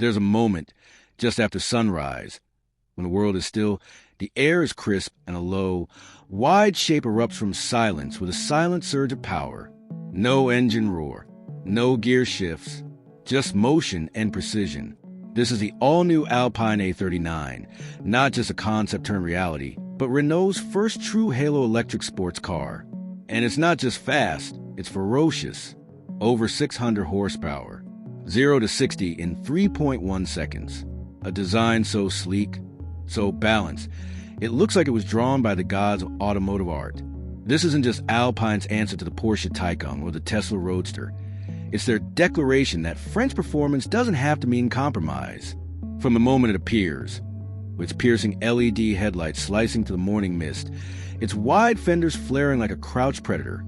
There's a moment just after sunrise, when the world is still, the air is crisp and a low, wide shape erupts from silence with a silent surge of power. No engine roar, no gear shifts, just motion and precision. This is the all-new Alpine A39, not just a concept turned reality, but Renault's first true halo electric sports car. And it's not just fast, it's ferocious. Over 600 horsepower, 0 to 60 in 3.1 seconds. A design so sleek, so balanced, it looks like it was drawn by the gods of automotive art. This isn't just Alpine's answer to the Porsche Taycan or the Tesla Roadster. It's their declaration that French performance doesn't have to mean compromise. From the moment it appears, with its piercing LED headlights slicing through the morning mist, its wide fenders flaring like a crouched predator,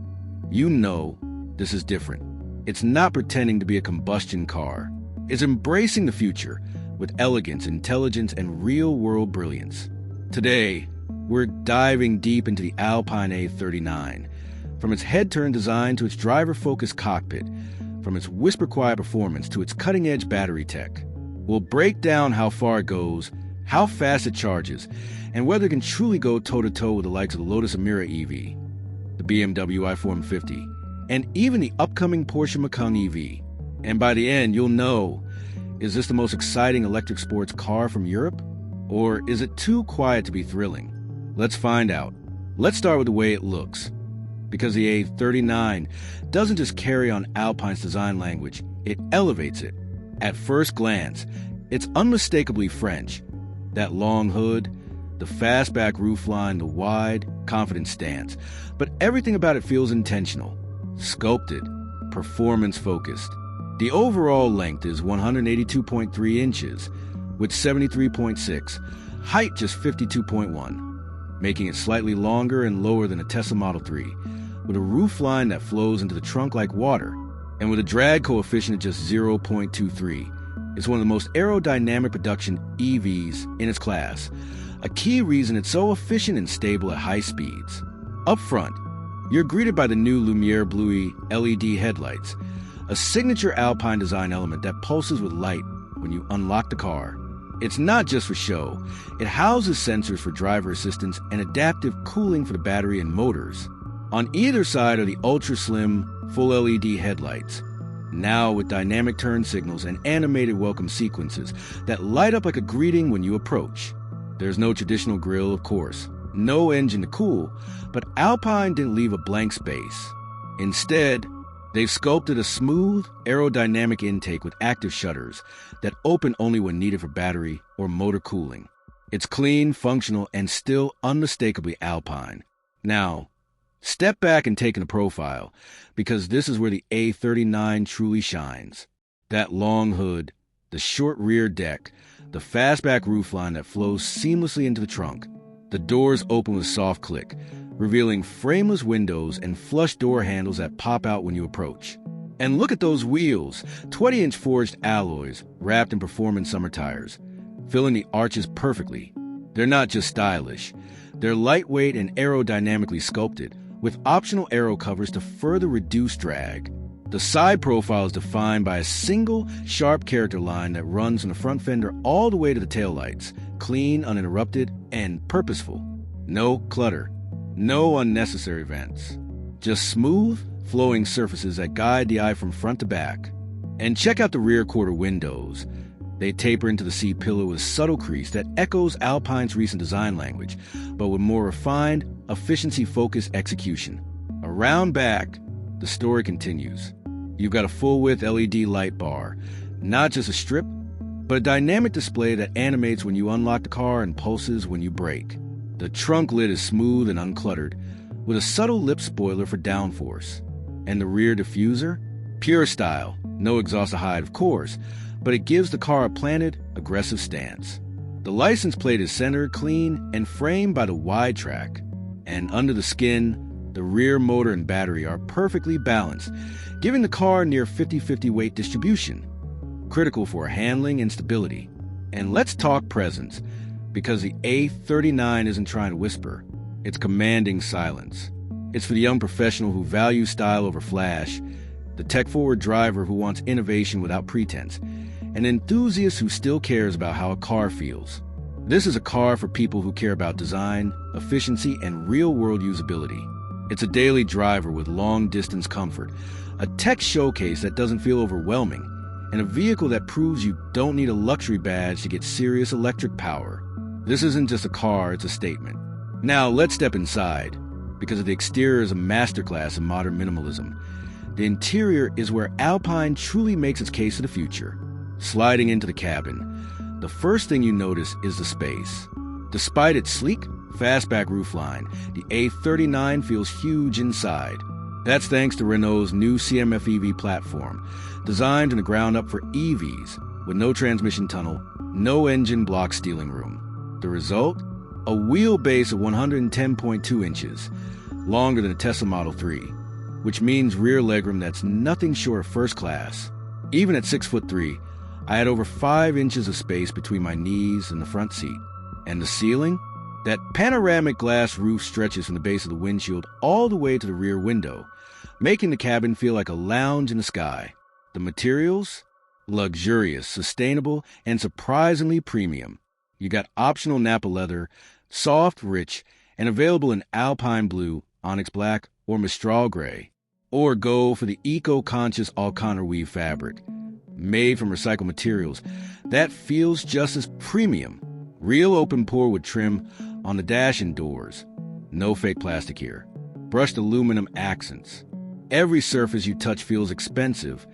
you know this is different. It's not pretending to be a combustion car. It's embracing the future with elegance, intelligence, and real-world brilliance. Today, we're diving deep into the Alpine A39, from its head-turn design to its driver-focused cockpit, from its whisper-quiet performance to its cutting-edge battery tech. We'll break down how far it goes, how fast it charges, and whether it can truly go toe-to-toe with the likes of the Lotus Emira EV, the BMW i450, and even the upcoming Porsche Macan EV. And by the end, you'll know, is this the most exciting electric sports car from Europe? Or is it too quiet to be thrilling? Let's find out. Let's start with the way it looks. Because the A39 doesn't just carry on Alpine's design language, it elevates it. At first glance, it's unmistakably French. That long hood, the fastback roofline, the wide, confident stance. But everything about it feels intentional, sculpted, performance-focused. The overall length is 182.3 inches, with 73.6, height just 52.1, making it slightly longer and lower than a Tesla Model 3, with a roofline that flows into the trunk like water, and with a drag coefficient of just 0.23. It's one of the most aerodynamic production EVs in its class, a key reason it's so efficient and stable at high speeds. Up front, you're greeted by the new Lumiere Bluey LED headlights, a signature Alpine design element that pulses with light when you unlock the car. It's not just for show. It houses sensors for driver assistance and adaptive cooling for the battery and motors. On either side are the ultra-slim, full LED headlights, now with dynamic turn signals and animated welcome sequences that light up like a greeting when you approach. There's no traditional grille, of course, no engine to cool, but Alpine didn't leave a blank space. Instead, they've sculpted a smooth, aerodynamic intake with active shutters that open only when needed for battery or motor cooling. It's clean, functional, and still unmistakably Alpine. Now, step back and take in a profile, because this is where the A39 truly shines. That long hood, the short rear deck, the fastback roofline that flows seamlessly into the trunk. The doors open with a soft click, revealing frameless windows and flush door handles that pop out when you approach. And look at those wheels, 20-inch forged alloys wrapped in performance summer tires, filling the arches perfectly. They're not just stylish, they're lightweight and aerodynamically sculpted, with optional aero covers to further reduce drag. The side profile is defined by a single, sharp character line that runs from the front fender all the way to the taillights, clean, uninterrupted, and purposeful. No clutter. No unnecessary vents. Just smooth, flowing surfaces that guide the eye from front to back. And check out the rear quarter windows. They taper into the seat pillow with a subtle crease that echoes Alpine's recent design language, but with more refined, efficiency-focused execution. Around back, the story continues. You've got a full-width LED light bar, not just a strip, but a dynamic display that animates when you unlock the car and pulses when you brake. The trunk lid is smooth and uncluttered, with a subtle lip spoiler for downforce. And the rear diffuser? Pure style, no exhaust to hide, of course, but it gives the car a planted, aggressive stance. The license plate is centered, clean, and framed by the wide track. And under the skin, the rear motor and battery are perfectly balanced, giving the car near 50-50 weight distribution, critical for handling and stability. And let's talk presence, because the A39 isn't trying to whisper, it's commanding silence. It's for the young professional who values style over flash, the tech-forward driver who wants innovation without pretense, an enthusiast who still cares about how a car feels. This is a car for people who care about design, efficiency, and real-world usability. It's a daily driver with long-distance comfort, a tech showcase that doesn't feel overwhelming, and a vehicle that proves you don't need a luxury badge to get serious electric power. This isn't just a car, it's a statement. Now let's step inside, because the exterior is a masterclass in modern minimalism. The interior is where Alpine truly makes its case to the future. Sliding into the cabin, the first thing you notice is the space. Despite its sleek, fastback roofline, the A39 feels huge inside. That's thanks to Renault's new CMF EV platform, designed from the ground up for EVs, with no transmission tunnel, no engine block steering room. The result? A wheelbase of 110.2 inches, longer than a Tesla Model 3, which means rear legroom that's nothing short of first class. Even at 6'3", I had over 5 inches of space between my knees and the front seat. And the ceiling? That panoramic glass roof stretches from the base of the windshield all the way to the rear window, making the cabin feel like a lounge in the sky. The materials? Luxurious, sustainable, and surprisingly premium. You got optional Napa leather, soft, rich, and available in Alpine blue, onyx black, or Mistral gray. Or go for the eco-conscious Alcantara weave fabric, made from recycled materials. That feels just as premium. Real open pore wood trim on the dash and doors. No fake plastic here. Brushed aluminum accents. Every surface you touch feels expensive,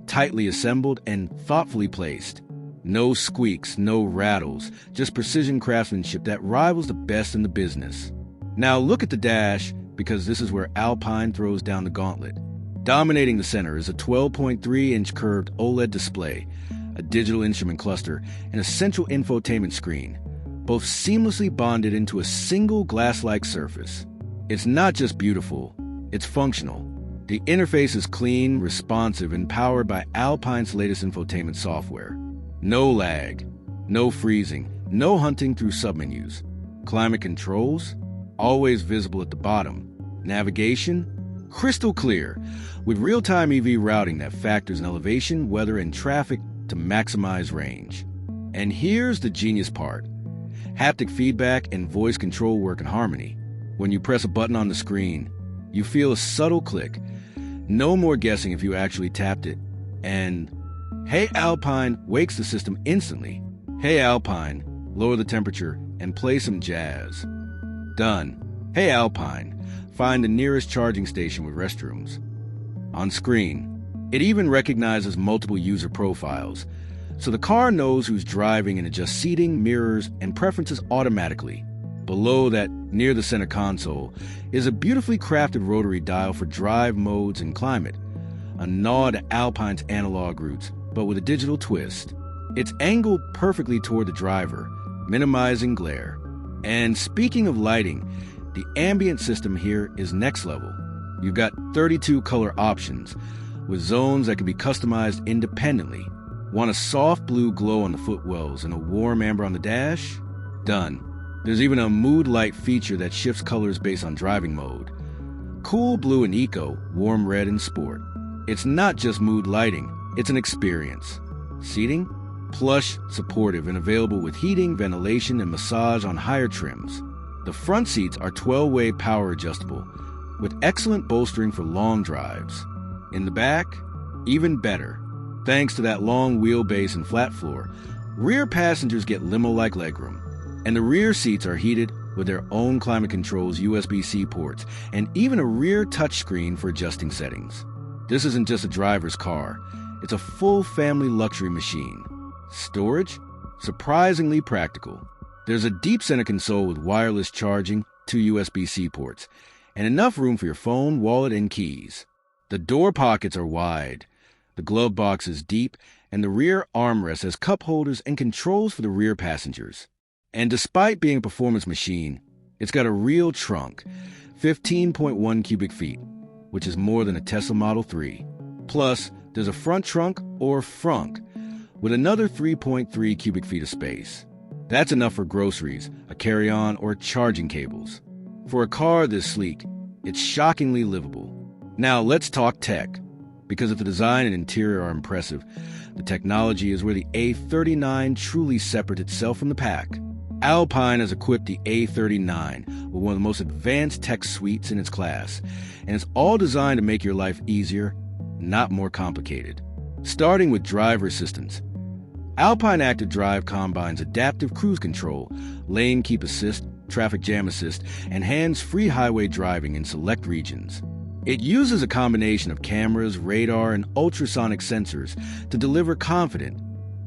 tightly assembled and thoughtfully placed. No squeaks, no rattles, just precision craftsmanship that rivals the best in the business. Now look at the dash, because this is where Alpine throws down the gauntlet. Dominating the center is a 12.3-inch curved OLED display, a digital instrument cluster, and a central infotainment screen, both seamlessly bonded into a single glass-like surface. It's not just beautiful, it's functional. The interface is clean, responsive, and powered by Alpine's latest infotainment software. No lag, no freezing, no hunting through submenus. Climate controls, always visible at the bottom. Navigation, crystal clear, with real-time EV routing that factors in elevation, weather, and traffic to maximize range. And here's the genius part. Haptic feedback and voice control work in harmony. When you press a button on the screen, you feel a subtle click. No more guessing if you actually tapped it. And Hey Alpine wakes the system instantly. Hey Alpine, lower the temperature and play some jazz. Done. Hey Alpine, find the nearest charging station with restrooms. On screen, it even recognizes multiple user profiles, so the car knows who's driving and adjusts seating, mirrors, and preferences automatically. Below that, near the center console, is a beautifully crafted rotary dial for drive modes and climate, a nod to Alpine's analog roots, but with a digital twist. It's angled perfectly toward the driver, minimizing glare. And speaking of lighting, the ambient system here is next level. You've got 32 color options, with zones that can be customized independently. Want a soft blue glow on the footwells and a warm amber on the dash? Done. There's even a mood light feature that shifts colors based on driving mode. Cool blue and eco, warm red and sport. It's not just mood lighting, it's an experience. Seating? Plush, supportive, and available with heating, ventilation, and massage on higher trims. The front seats are 12-way power adjustable, with excellent bolstering for long drives. In the back, even better. Thanks to that long wheelbase and flat floor, rear passengers get limo-like legroom. And the rear seats are heated with their own climate controls, USB-C ports, and even a rear touchscreen for adjusting settings. This isn't just a driver's car, it's a full family luxury machine. Storage? Surprisingly practical. There's a deep center console with wireless charging, 2 USB-C ports, and enough room for your phone, wallet, and keys. The door pockets are wide, the glove box is deep, and the rear armrest has cup holders and controls for the rear passengers. And despite being a performance machine, it's got a real trunk, 15.1 cubic feet, which is more than a Tesla Model 3. Plus, there's a front trunk, or frunk, with another 3.3 cubic feet of space. That's enough for groceries, a carry-on, or charging cables. For a car this sleek, it's shockingly livable. Now let's talk tech, because if the design and interior are impressive, The technology is where the A39 truly separates itself from the pack. Alpine has equipped the A39 with one of the most advanced tech suites in its class, and it's all designed to make your life easier, not more complicated. Starting with driver assistance. Alpine Active Drive combines adaptive cruise control, lane keep assist, traffic jam assist, and hands-free highway driving in select regions. It uses a combination of cameras, radar, and ultrasonic sensors to deliver confident,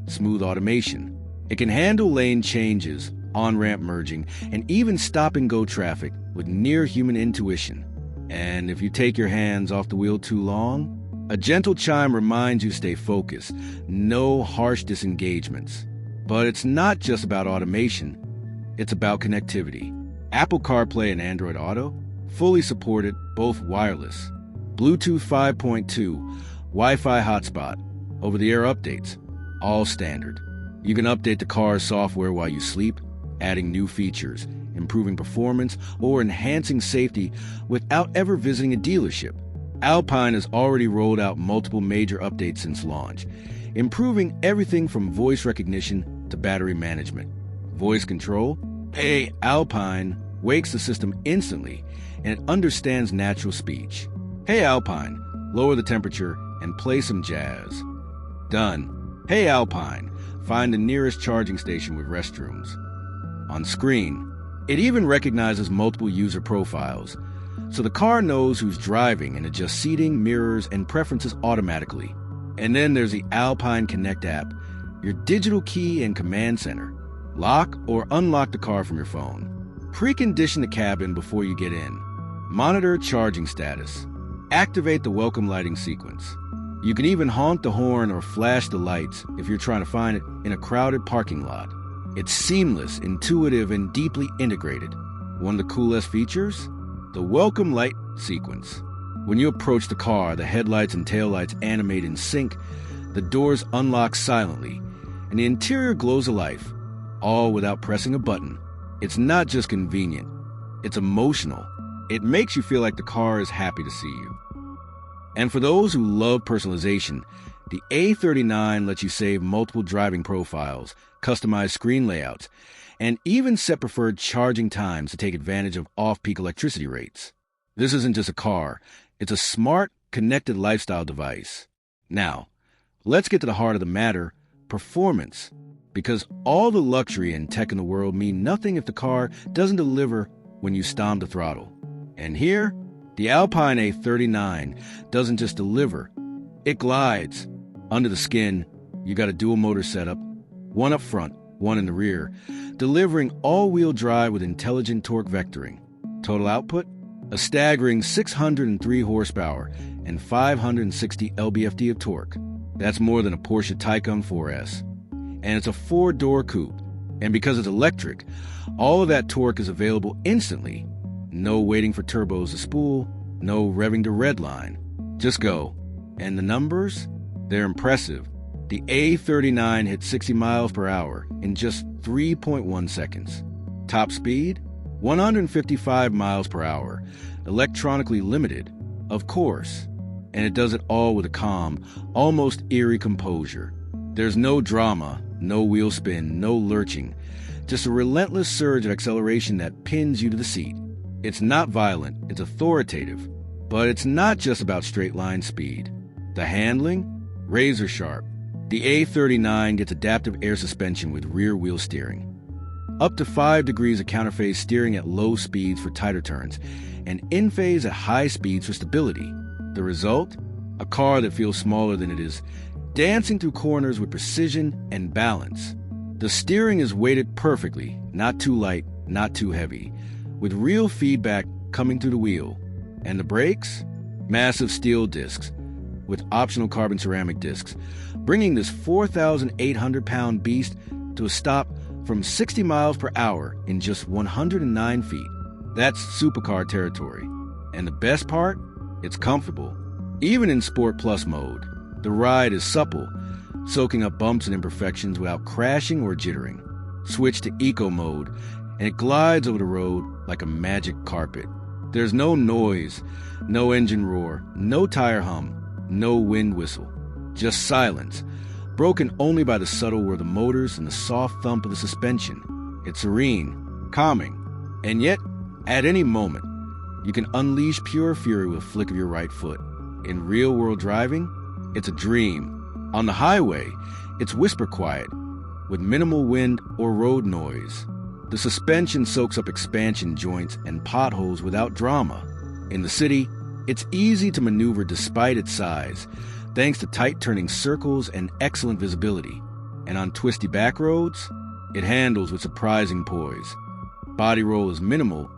smooth automation. It can handle lane changes, on-ramp merging, and even stop-and-go traffic with near-human intuition. And if you take your hands off the wheel too long, a gentle chime reminds you to stay focused, no harsh disengagements. But it's not just about automation, it's about connectivity. Apple CarPlay and Android Auto, fully supported, both wireless. Bluetooth 5.2, Wi-Fi hotspot, over-the-air updates, all standard. You can update the car's software while you sleep, adding new features, improving performance, or enhancing safety without ever visiting a dealership. Alpine has already rolled out multiple major updates since launch, improving everything from voice recognition to battery management. Voice control? Hey, Alpine wakes the system instantly, and it understands natural speech. Hey, Alpine, lower the temperature and play some jazz. Done. Hey, Alpine, find the nearest charging station with restrooms. On screen, it even recognizes multiple user profiles, so the car knows who's driving and adjusts seating, mirrors, and preferences automatically. And then there's the Alpine Connect app, your digital key and command center. Lock or unlock the car from your phone. Precondition the cabin before you get in. Monitor charging status. Activate the welcome lighting sequence. You can even honk the horn or flash the lights if you're trying to find it in a crowded parking lot. It's seamless, intuitive, and deeply integrated. One of the coolest features? The welcome light sequence. When you approach the car, the headlights and taillights animate in sync, the doors unlock silently, and the interior glows alive, all without pressing a button. It's not just convenient, it's emotional. It makes you feel like the car is happy to see you. And for those who love personalization, the A39 lets you save multiple driving profiles, customize screen layouts, and even set preferred charging times to take advantage of off-peak electricity rates. This isn't just a car, it's a smart, connected lifestyle device. Now, let's get to the heart of the matter, performance. Because all the luxury and tech in the world mean nothing if the car doesn't deliver when you stomp the throttle. And here, the Alpine A39 doesn't just deliver, it glides. Under the skin, you got a dual motor setup, one up front, one in the rear, delivering all-wheel drive with intelligent torque vectoring. Total output? A staggering 603 horsepower and 560 lb-ft of torque. That's more than a Porsche Taycan 4S. And it's a 4-door coupe. And because it's electric, all of that torque is available instantly. No waiting for turbos to spool, no revving to redline. Just go. And the numbers? They're impressive. The A39 hit 60 miles per hour in just 3.1 seconds. Top speed? 155 miles per hour. Electronically limited, of course. And it does it all with a calm, almost eerie composure. There's no drama, no wheel spin, no lurching. Just a relentless surge of acceleration that pins you to the seat. It's not violent, it's authoritative. But it's not just about straight-line speed. The handling? Razor sharp. The A39 gets adaptive air suspension with rear-wheel steering. Up to 5 degrees of counterphase steering at low speeds for tighter turns, and in-phase at high speeds for stability. The result? A car that feels smaller than it is, dancing through corners with precision and balance. The steering is weighted perfectly, not too light, not too heavy, with real feedback coming through the wheel. And the brakes? Massive steel discs, with optional carbon ceramic discs, bringing this 4,800-pound beast to a stop from 60 miles per hour in just 109 feet. That's supercar territory. And the best part? It's comfortable. Even in Sport Plus mode, the ride is supple, soaking up bumps and imperfections without crashing or jittering. Switch to Eco mode, and it glides over the road like a magic carpet. There's no noise, no engine roar, no tire hum, no wind whistle. Just silence, broken only by the subtle whir of the motors and the soft thump of the suspension. It's serene, calming, and yet, at any moment, you can unleash pure fury with a flick of your right foot. In real-world driving, it's a dream. On the highway, it's whisper quiet, with minimal wind or road noise. The suspension soaks up expansion joints and potholes without drama. In the city, it's easy to maneuver despite its size, thanks to tight turning circles and excellent visibility. And on twisty back roads, it handles with surprising poise. Body roll is minimal,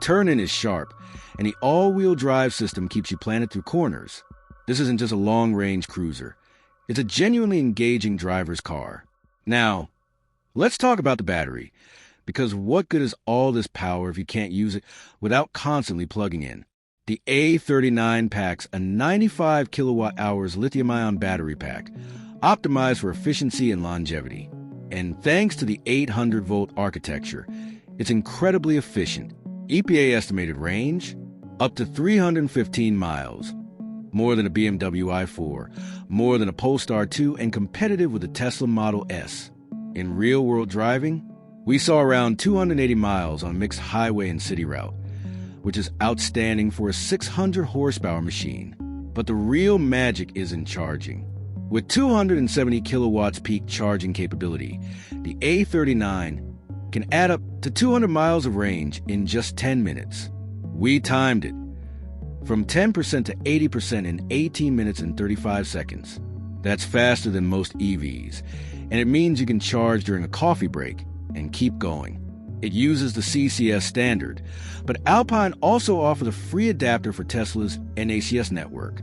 turn-in is sharp, and the all-wheel drive system keeps you planted through corners. This isn't just a long-range cruiser. It's a genuinely engaging driver's car. Now, let's talk about the battery, because what good is all this power if you can't use it without constantly plugging in? The A39 packs a 95 kilowatt-hours lithium-ion battery pack, optimized for efficiency and longevity. And thanks to the 800-volt architecture, it's incredibly efficient. EPA estimated range, up to 315 miles. More than a BMW i4, more than a Polestar 2, and competitive with the Tesla Model S. In real-world driving, we saw around 280 miles on a mixed highway and city route, which is outstanding for a 600-horsepower machine. But the real magic is in charging. With 270 kilowatts peak charging capability, the A39 can add up to 200 miles of range in just 10 minutes. We timed it from 10% to 80% in 18 minutes and 35 seconds. That's faster than most EVs, and it means you can charge during a coffee break and keep going. It uses the CCS standard, but Alpine also offers a free adapter for Tesla's NACS network,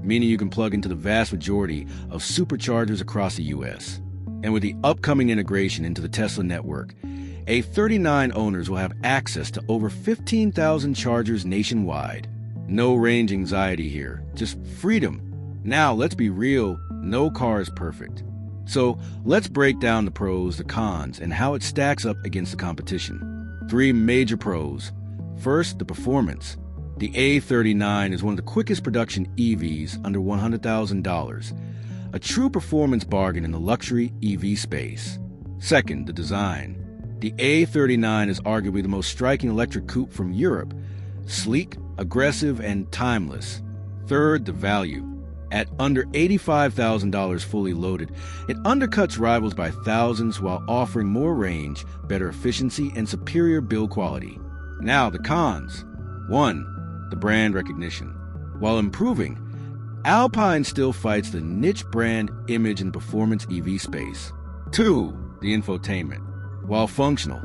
meaning you can plug into the vast majority of superchargers across the US. And with the upcoming integration into the Tesla network, A39 owners will have access to over 15,000 chargers nationwide. No range anxiety here, just freedom. Now, let's be real, no car is perfect. So let's break down the pros, the cons, and how it stacks up against the competition. 3 major pros. First, the performance. The A39 is one of the quickest production EVs under $100,000, a true performance bargain in the luxury EV space. Second, the design. The A39 is arguably the most striking electric coupe from Europe, sleek, aggressive, and timeless. Third, the value. At under $85,000 fully loaded, it undercuts rivals by thousands while offering more range, better efficiency, and superior build quality. Now, the cons. 1. The brand recognition. While improving, Alpine still fights the niche brand image in performance EV space. 2. The infotainment. While functional,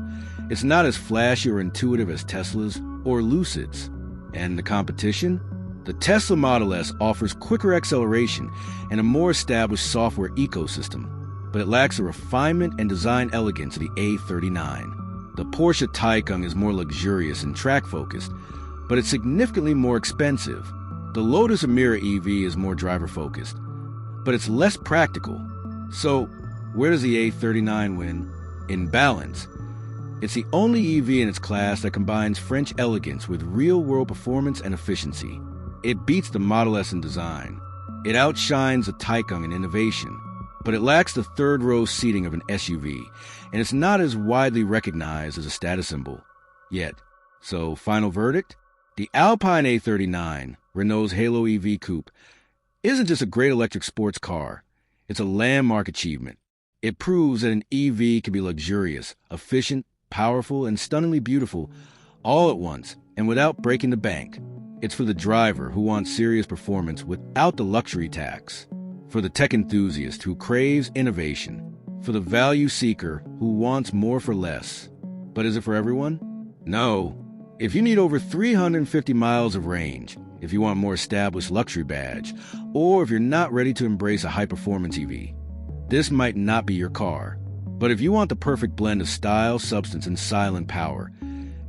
it's not as flashy or intuitive as Tesla's or Lucid's. And the competition? The Tesla Model S offers quicker acceleration and a more established software ecosystem, but it lacks the refinement and design elegance of the A39. The Porsche Taycan is more luxurious and track-focused, but it's significantly more expensive. The Lotus Emira EV is more driver-focused, but it's less practical. So, where does the A39 win? In balance. It's the only EV in its class that combines French elegance with real-world performance and efficiency. It beats the Model S in design. It outshines the Taycan in innovation, but it lacks the third-row seating of an SUV, and it's not as widely recognized as a status symbol yet. So, final verdict? The Alpine A39, Renault's Halo EV coupe, isn't just a great electric sports car. It's a landmark achievement. It proves that an EV can be luxurious, efficient, powerful, and stunningly beautiful all at once and without breaking the bank. It's for the driver who wants serious performance without the luxury tax, for the tech enthusiast who craves innovation, for the value seeker who wants more for less. But is it for everyone? No. If you need over 350 miles of range, if you want a more established luxury badge, or if you're not ready to embrace a high-performance EV, this might not be your car. But if you want the perfect blend of style, substance, and silent power,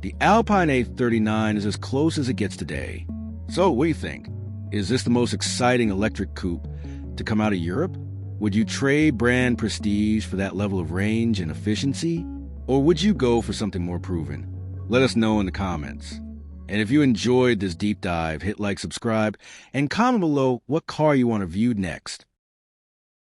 the Alpine A39 is as close as it gets today. So, what do you think? Is this the most exciting electric coupe to come out of Europe? Would you trade brand prestige for that level of range and efficiency? Or would you go for something more proven? Let us know in the comments. And if you enjoyed this deep dive, hit like, subscribe, and comment below what car you want to view next.